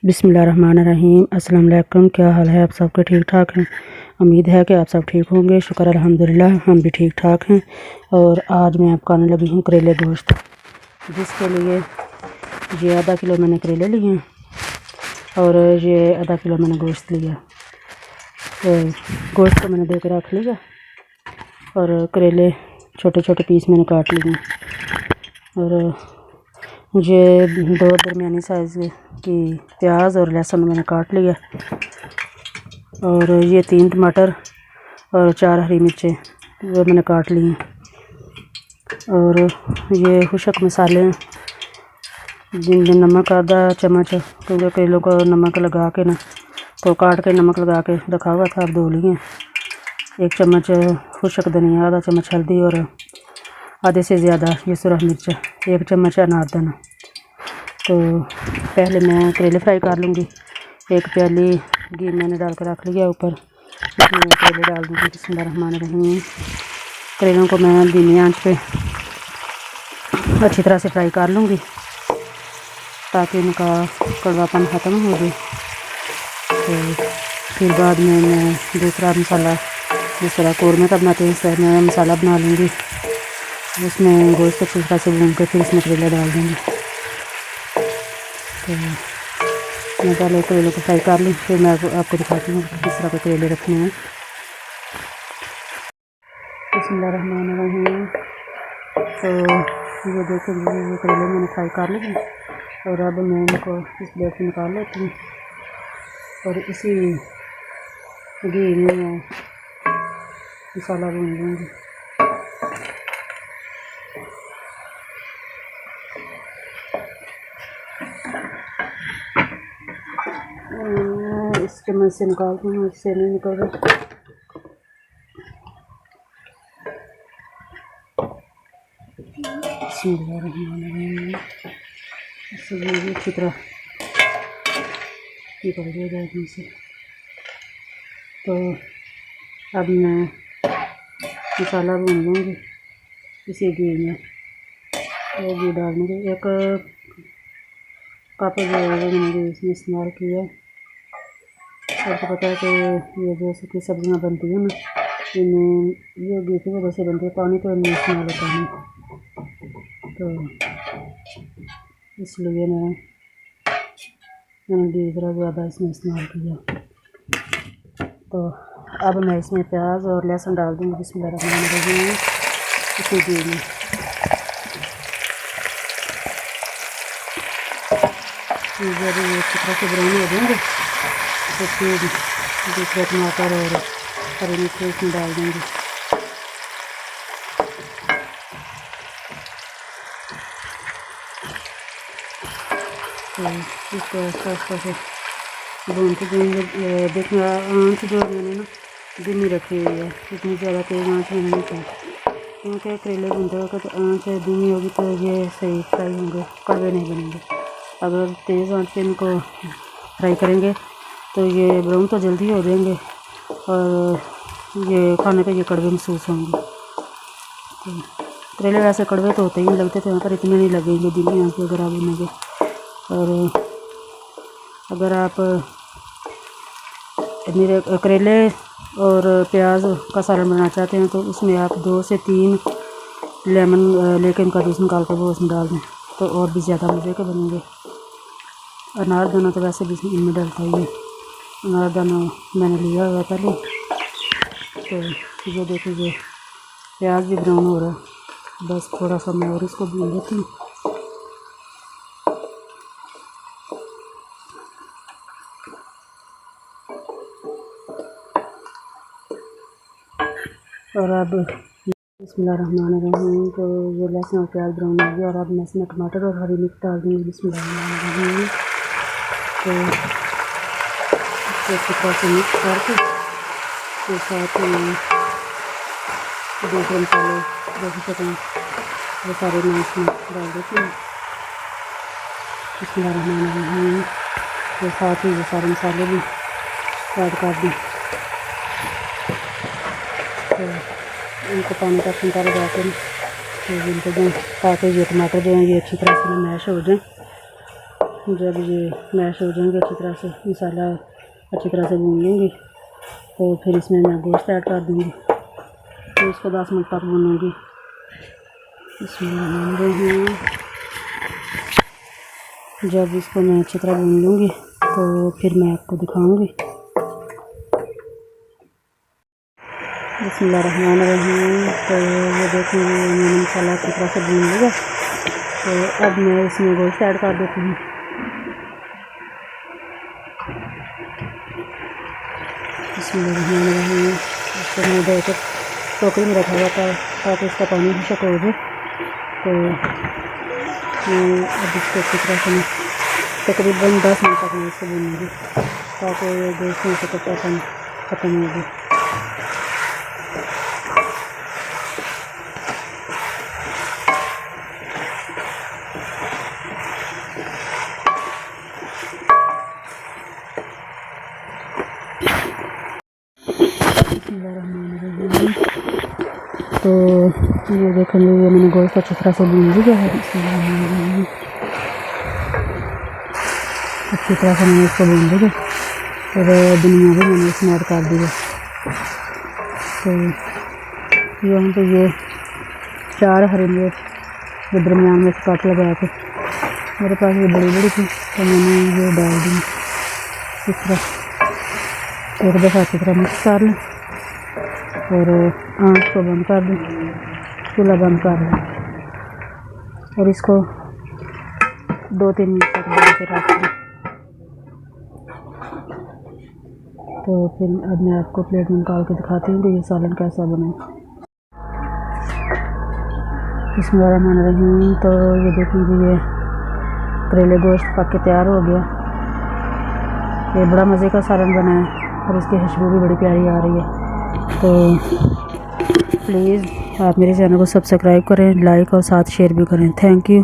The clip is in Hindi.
बिस्मिल्लाहिर्रहमानिर्रहीम। अस्सलाम वालेकुम। क्या हाल है आप सबके? ठीक ठाक हैं। उम्मीद है कि आप सब ठीक होंगे। शुक्र अल्हम्दुलिल्लाह हम भी ठीक ठाक हैं। और आज मैं आपको आने लगी हूँ करेले गोश्त, जिसके लिए ये आधा किलो मैंने करेले लिए हैं और ये आधा किलो मैंने गोश्त लिया। तो गोश्त को मैंने देकर रख लिया और करेले छोटे छोटे पीस मैंने काट लिए और ये 2 दरमियानी साइज़ की प्याज और लहसुन मैंने काट लिया और ये 3 टमाटर और 4 हरी मिर्चें वो मैंने काट ली हैं। और ये खुशक मसाले जिनमें नमक आधा चम्मच, क्योंकि कई लोग नमक लगा के ना तो काट के नमक लगा के रखा हुआ था, अब धो लिए। 1 चम्मच खुशक धनिया, आधा चम्मच हल्दी और आधे से ज़्यादा ये सुरख मिर्च, 1 चम्मच अनारदाना। तो पहले मैं करेले फ्राई कर लूँगी। 1 प्याली घी मैंने डाल कर रख लिया ऊपर, इसमें करेले डाल दूँगी। बिस्मिल्लाहिर्रहमानिर्रहीम। करेलों को मैं धीमी आंच पे अच्छी तरह से फ्राई कर लूँगी ताकि इनका कड़वापन ख़त्म हो जाए। तो फिर बाद में मैं दूसरा मसाला, जिस तरह कौरमे का बनाते हैं इस तरह मैं मसाला बना लूँगी। उसमें गोश्त अच्छी तरह से भून के फिर इसमें करेला डाल दूँगी। तो मैं पहले करेले को फ्राई कर लूँ, फिर मैं आपको दिखाती हूँ किस तरह के करेले रखने हैं। बिस्मिल्लाहिर्रहमानिर्रहीम। तो ये देखिए ये करेले मैंने फ्राई कर लिए और अब मैं इनको इस प्लेट में निकाल लेती हूँ और इसी घी में मैं मसाला भून लूँगी। इस चम्मच से निकालती हूँ, इससे नहीं निकल रहा। इससे भी अच्छी तरह निकल जाएगा इसमें से। तो अब मैं मसाला भून लूँगी इसी घी में। वो घी डालूँगी 1 कप जो है मैंने घी इसमें इस्तेमाल किया। आपको पता है कि ये जो सूखी सब्जियाँ बनती हैं ना, इनमें ये घी की वजह से बनती है, पानी तो इनमें इस्तेमाल होता नहीं, तो इसलिए मैंने घी ज़रा ज़्यादा इसमें इस्तेमाल किया। तो अब मैं इसमें प्याज और लहसुन डाल दूँगी बिस्मिल्लाहिर्रहमानिर्रहीम इसी घी में। जब ये अच्छी तरह से ब्राउन हो जाएंगे तो फिर दूसरे टमाटर और हरी मिर्च इसमें डाल देंगे। तो इसको आस्ता से भूनते जाएंगे। देखिए आँच जो मैंने ना धीमी रखी हुई है, इतनी ज़्यादा तेज़ आँच में नहीं था, क्योंकि करेले भूनते वक्त आँच धीमी होगी तो ये सही फ्राई होंगे, कड़वे नहीं बनेंगे। अगर तेज़ आंच पे इनको फ्राई करेंगे तो ये ब्राउन तो जल्दी हो जाएंगे और ये खाने पे ये कड़वे महसूस होंगे। तो करेले वैसे कड़वे तो होते ही नहीं, लगते थे, पर इतने नहीं लगेंगे धीमी आंच पे अगर आप भूनेंगे। और अगर आप करेले और प्याज का सालन बनाना चाहते हैं तो उसमें आप 2 से 3 लेमन लेके इनका जूस निकाल कर वो उसमें डाल दें तो और भी ज़्यादा मज़े के बनेंगे। अनारदाना तो वैसे भी इनमें डलता ही है, अनारदाना मैंने लिया हुआ पहले। तो ये देखिए प्याज भी ब्राउन हो रहा है, बस थोड़ा सा मैं और इसको भून लेती हूँ। और अब बिस्मिल्लाहिर्रहमानिर्रहीम। तो ये लहसुन और प्याज ब्राउन हो गया और अब मैं इसमें टमाटर और हरी मिर्च डाल दूँगी बिस्मिल्लाहिर्रहमानिर्रहीम। तो इसको अच्छी तरह से मिक्स करके फिर साथ में दूसरे मसाले जैसे सकूँ वो सारे मैं इसमें डाल देती हूँ बिस्मिल्लाहिर्रहमानिर्रहीम। तो साथ ही ये सारे मसाले भी ऐड कर दूँ। तो इनको पानी का छंटा लगा कर तो इनको दें ताकि ये टमाटर जो हैं ये अच्छी तरह से मैश हो जाए। जब ये मैश हो जाएंगे अच्छी तरह से, मसाला अच्छी तरह से भून लेंगे, तो फिर इसमें मैं गोश्त ऐड कर दूँगी। तो इसको 10 मिनट तक भूनूँगी। इसमें जब इसको मैं अच्छी तरह भून लूँगी तो फिर मैं आपको दिखाऊँगी। बिस्मिल्लाहिर्रहमानिर्रहीम। तो ये देखेंगे मैंने मसाला अच्छी तरह से भून लिया। तो अब मैं इसमें गोश्त ऐड कर देती हूँ। बिस्मिल्लाहिर्रहमानिर्रहीम। इसको मैं दो टोकरी में रखा हुआ था ताकि इसका पानी खुश्क हो जाए। तो मैं अब इसको अच्छी तरह से तकरीबन 10 मिनट तक मैं इसको भूनूँगी ताकि गोश्त में से कच्चापन ख़त्म हो जाए। तो ये देखेंगे ये मैंने गोश्त अच्छी तरह से भून लिया है। अच्छी तरह से मैंने इसको भून लिया और धनिया भी मैंने इसमें ऐड कर दिया। तो यहाँ पे ये 4 हरी मिर्च जो दरमियान में काट लगा के मेरे पास ये बड़ी बड़ी थी तो मैंने ये डाल दी। इस तरह एक दफ़ा अच्छी तरह मिक्स कर लें और आँच को बंद कर दें, चूल्हा बंद कर दें और इसको 2-3 मिनट तक बंद के रख दें। तो फिर अब मैं आपको प्लेट में निकाल के दिखाती हूँ कि ये सालन कैसा बना। बिस्मिल्लाहिर्रहमानिर्रहीम। तो ये देखिए ये करेले गोश्त पक के तैयार हो गया। ये बड़ा मज़े का सालन बना है और इसकी खुशबू भी बड़ी प्यारी आ रही है। तो प्लीज़ आप मेरे चैनल को सब्सक्राइब करें, लाइक और साथ शेयर भी करें। Thank you.